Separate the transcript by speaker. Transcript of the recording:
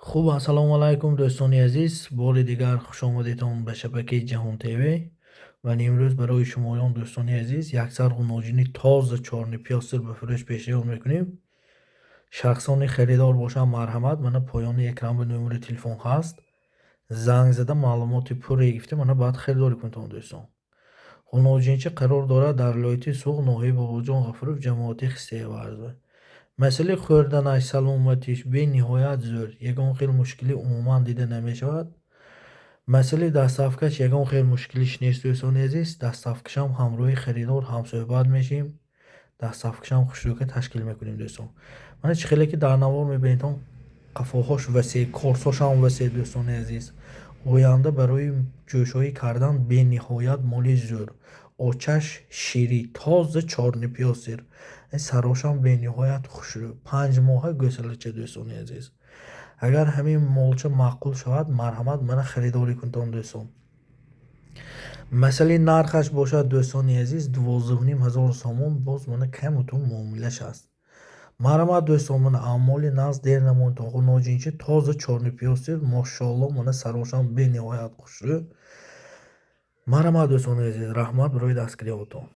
Speaker 1: خب السلام علیکم دوستان عزیز، بار دیگر خوش آمدیدتان به شبکه جهان تیوی. و امروز برای شمایان دوستان عزیز یک سر نوجینی تازه چارنی پیاسر به فروش پیشنهاد میکنیم. شخصانی خریدار باشن مرحمت، من پایان اکران به نمره تلفن هست، زنگ زده معلومات پوری گفته من باید خریداری کنتون دوستان. نوجینچه قرار دارد در لایتی سوق ناحیه باباجان غفورов ҷамоати хисте варза. مسئله خوردنش سلامتیش به نهایت زور، یگان خیلی مشکلی عموما دیده نمیشود. مسئله دستافکش یگان خیلی مشکلیش نیست دوستان عزیز. دستافکش هم همراه خریدار هم صحبت میشیم، دستافکش هم خوشروکه تشکیل میکنیم دوستان. من چه خیلی که در نوار میبینید قفاهاش وسیع، کورساش هم وسیع دوستان عزیز. آینده برای جوشایی کردن به نهایت مالی زور. آچش شیری تازه چارنی پیاسر، این سراش هم به نهایت خوشرو، 5 ماه گسلچه دوستان عزیز. اگر همین مالچه معقول شود مرحمت من خریداری کنتان دوستان. مسئله نرخش باشد دوستان عزیز 12,500 سامون، باز من کمتون معاملش است. مرحمت دوستان، من اعمالی نزد دیر نمون تا نوجینچه تازه چارنی پیاسر ماشاءالله من سراشم به نهایت خوشرو. مرحمت دوستان عزیز، رحمت برای دستگیری آتان.